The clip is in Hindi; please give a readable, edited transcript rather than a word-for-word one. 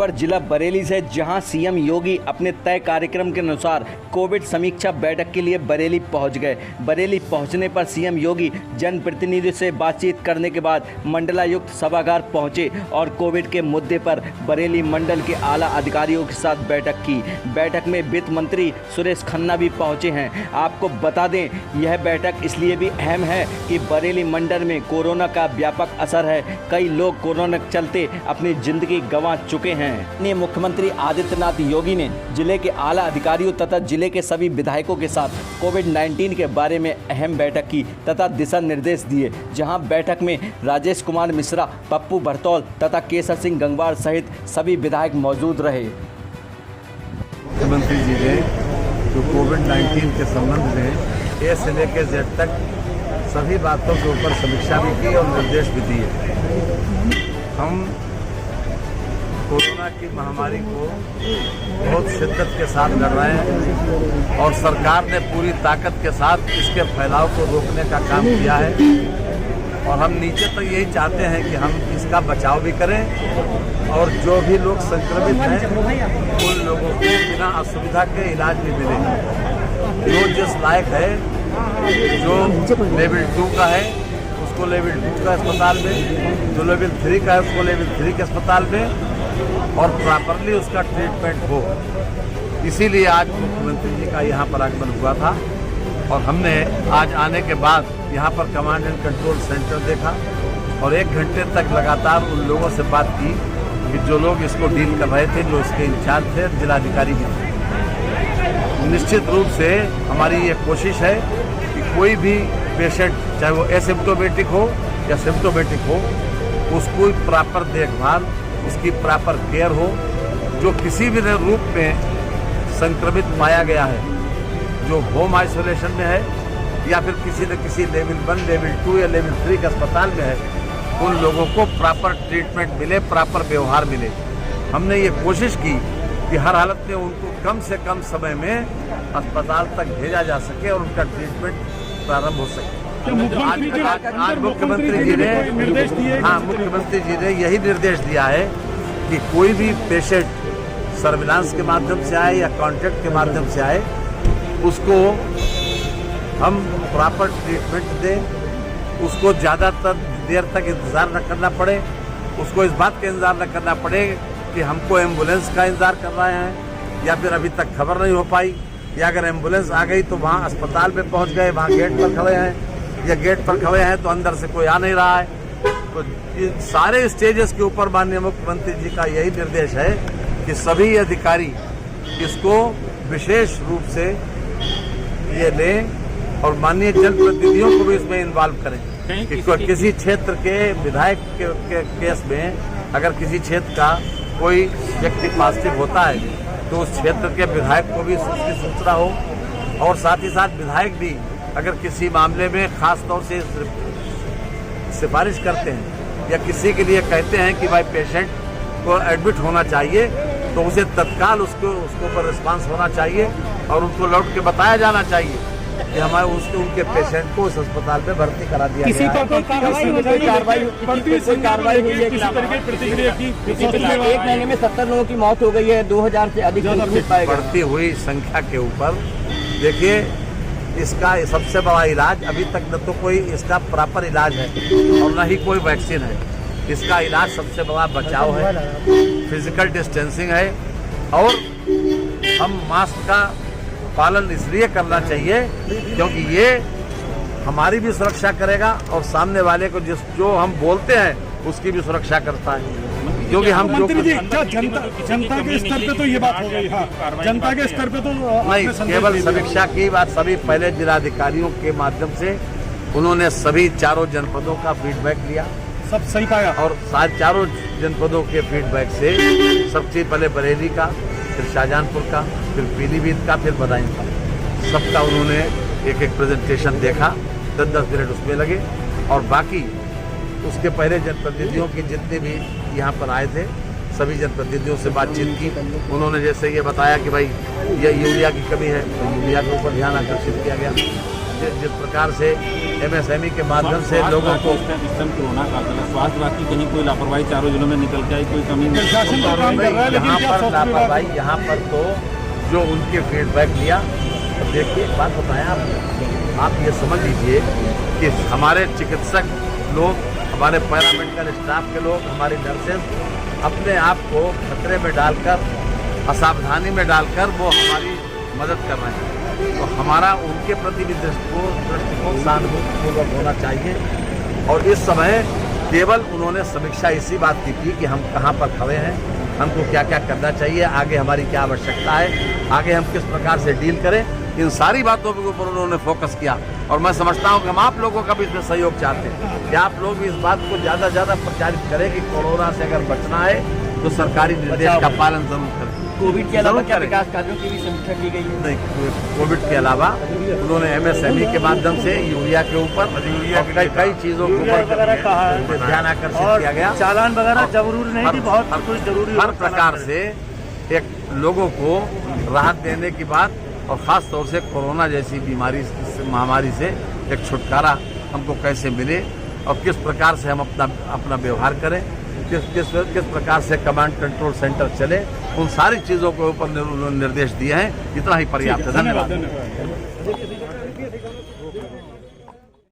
खबर जिला बरेली से, जहां सीएम योगी अपने तय कार्यक्रम के अनुसार कोविड समीक्षा बैठक के लिए बरेली पहुंच गए। बरेली पहुंचने पर सीएम योगी जनप्रतिनिधियों से बातचीत करने के बाद मंडलायुक्त सभागार पहुंचे और कोविड के मुद्दे पर बरेली मंडल के आला अधिकारियों के साथ बैठक की। बैठक में वित्त मंत्री सुरेश खन्ना भी पहुंचे हैं। आपको बता दें, यह बैठक इसलिए भी अहम है कि बरेली मंडल में कोरोना का व्यापक असर है। कई लोग कोरोना के चलते अपनी जिंदगी गंवा चुके हैं। मुख्यमंत्री आदित्यनाथ योगी ने जिले के आला अधिकारियों तथा जिले के सभी विधायकों के साथ कोविड-19 के बारे में अहम बैठक की तथा दिशा निर्देश दिए, जहां बैठक में राजेश कुमार मिश्रा, पप्पू भरतौल तथा केसर सिंह गंगवार सहित सभी विधायक मौजूद रहे। मुख्यमंत्री जी ने जो कोविड-19 के संबंध में ए से लेकर जेड तक सभी बातों के ऊपर समीक्षा भी की और निर्देश भी दिए। हम कोरोना की महामारी को बहुत शिद्दत के साथ लड़ रहे हैं और सरकार ने पूरी ताकत के साथ इसके फैलाव को रोकने का काम किया है और हम नीचे तक यही चाहते हैं कि हम इसका बचाव भी करें और जो भी लोग संक्रमित हैं उन लोगों को बिना असुविधा के इलाज भी मिले। जो जिस लायक है, जो लेवल 2 का है उसको लेवल 2 का अस्पताल में, जो लेवल 3 का है उसको लेवल 3 के अस्पताल में और प्रॉपरली उसका ट्रीटमेंट हो। इसीलिए आज मुख्यमंत्री जी का यहाँ पर आगमन हुआ था और हमने आज आने के बाद यहाँ पर कमांड एंड कंट्रोल सेंटर देखा और 1 घंटे तक लगातार उन लोगों से बात की कि जो लोग इसको डील कर रहे थे, जो इसके इंचार्ज थे, जिलाधिकारी भी थे। निश्चित रूप से हमारी ये कोशिश है कि कोई भी पेशेंट, चाहे वो एसिम्प्टोमेटिक हो या सिम्प्टोमेटिक हो, उसको प्रॉपर देखभाल, उसकी प्रॉपर केयर हो। जो किसी भी रूप में संक्रमित पाया गया है, जो होम आइसोलेशन में है या फिर किसी न किसी लेवल 1, लेवल 2 या लेवल 3 के अस्पताल में है, उन लोगों को प्रॉपर ट्रीटमेंट मिले, प्रॉपर व्यवहार मिले। हमने ये कोशिश की कि हर हालत में उनको कम से कम समय में अस्पताल तक भेजा जा सके और उनका ट्रीटमेंट प्रारंभ हो सके। आज मुख्यमंत्री जी ने निर्देश दिए, मुख्यमंत्री जी ने यही निर्देश दिया है कि कोई भी पेशेंट सर्विलांस के माध्यम से आए या कॉन्टैक्ट के माध्यम से आए, उसको हम प्रॉपर ट्रीटमेंट दें, उसको ज़्यादातर देर तक इंतज़ार न करना पड़े, उसको इस बात का इंतज़ार न करना पड़े कि हमको एम्बुलेंस का इंतज़ार कर रहे हैं या फिर अभी तक खबर नहीं हो पाई, या अगर एम्बुलेंस आ गई तो वहाँ अस्पताल में पहुँच गए, वहाँ गेट पर खड़े हैं या गेट पर खड़े हैं तो अंदर से कोई आ नहीं रहा है। तो सारे स्टेजेस के ऊपर माननीय मुख्यमंत्री जी का यही निर्देश है कि सभी अधिकारी इसको विशेष रूप से ये लें और माननीय जनप्रतिनिधियों को भी इसमें इन्वॉल्व करें कि किसी क्षेत्र के विधायक के केस में अगर किसी क्षेत्र का कोई व्यक्ति पॉजिटिव होता है तो उस क्षेत्र के विधायक को भी उसकी सूचना हो और साथ ही साथ विधायक भी अगर किसी मामले में खास तौर से सिफारिश करते हैं या किसी के लिए कहते हैं कि भाई पेशेंट को एडमिट होना चाहिए, तो उसे तत्काल उसके ऊपर रिस्पांस होना चाहिए और उनको लौट के बताया जाना चाहिए कि हमारे उनके पेशेंट को उस अस्पताल में भर्ती करा दिया गया है। एक महीने में 70 लोगों की मौत हो गई है, 2000 से अधिक बढ़ती हुई संख्या के ऊपर देखिए, इसका सबसे बड़ा इलाज अभी तक न तो कोई इसका प्रॉपर इलाज है और न ही कोई वैक्सीन है। इसका इलाज सबसे बड़ा बचाव है, फिजिकल डिस्टेंसिंग है और हम मास्क का पालन इसलिए करना चाहिए क्योंकि ये हमारी भी सुरक्षा करेगा और सामने वाले को जो हम बोलते हैं उसकी भी सुरक्षा करता है। क्योंकि हम जो जनता के स्तर पे तो ये बात हो गई, जनता के स्तर पे तो नहीं, केवल समीक्षा की बात। सभी पहले जिलाधिकारियों के माध्यम से उन्होंने सभी 4 जनपदों का फीडबैक लिया, सब सही पाया और 4 जनपदों के फीडबैक से सबसे पहले बरेली का, फिर शाहजहांपुर का, फिर पीलीभीत का, फिर बदायूं का, सबका उन्होंने एक प्रेजेंटेशन देखा, 10-10 मिनट उसमें लगे और बाकी उसके पहले जनप्रतिनिधियों की जितने भी यहाँ पर आए थे सभी जनप्रतिनिधियों से बातचीत की। उन्होंने जैसे ये बताया कि भाई ये यूरिया की कमी है तो यूरिया के ऊपर ध्यान आकर्षित किया गया। जिस प्रकार से MSME के माध्यम से लोगों को इस टाइम कोरोना काल चला, स्वास्थ्य विभाग की कहीं कोई लापरवाही चारों जिलों में निकल के आई, कोई कमी नहीं। प्रशासन तो काम कर रहा है, लेकिन यहाँ क्या पर स्वास्थ्य विभाग लापरवाही, यहाँ पर तो जो उनके फीडबैक लिया, तो देखिए एक बात बताया आप ये समझ लीजिए कि हमारे चिकित्सक लोग, हमारे पैरामेडिकल स्टाफ के लोग, हमारी नर्सेज अपने आप को खतरे में डालकर, असावधानी में डालकर वो हमारी मदद कर रहे हैं। तो हमारा उनके प्रति भी दृष्टिकोण सहानुभूतिपूर्वक होना चाहिए। और इस समय केवल उन्होंने समीक्षा इसी बात की थी कि हम कहाँ पर खड़े हैं, हमको क्या क्या करना चाहिए, आगे हमारी क्या आवश्यकता है, आगे हम किस प्रकार से डील करें, इन सारी बातों के ऊपर उन्होंने फोकस किया। और मैं समझता हूं कि हम आप लोगों का भी इसमें सहयोग चाहते हैं कि आप लोग भी इस बात को ज़्यादा से ज़्यादा प्रचारित करें कि कोरोना से अगर बचना है तो सरकारी निर्देश का पालन जरूर करें। कोविड के अलावा क्या विकास कार्यों की भी समीक्षा की गई है? नहीं, कोविड के अलावा उन्होंने MSME के माध्यम से यूरिया के ऊपर और कई चीज़ों के ऊपर ध्यान आकर्षित किया गया। चालान वगैरह जरूरी नहीं थी, बहुत कुछ जरूरी हर प्रकार से एक लोगों को राहत देने की बात, और ख़ास तौर से कोरोना जैसी बीमारी महामारी से एक छुटकारा हमको कैसे मिले और किस प्रकार से हम अपना व्यवहार करें, किस प्रकार से कमांड कंट्रोल सेंटर चले, उन सारी चीज़ों के ऊपर निर्देश दिए हैं। इतना ही पर्याप्त है। धन्यवाद।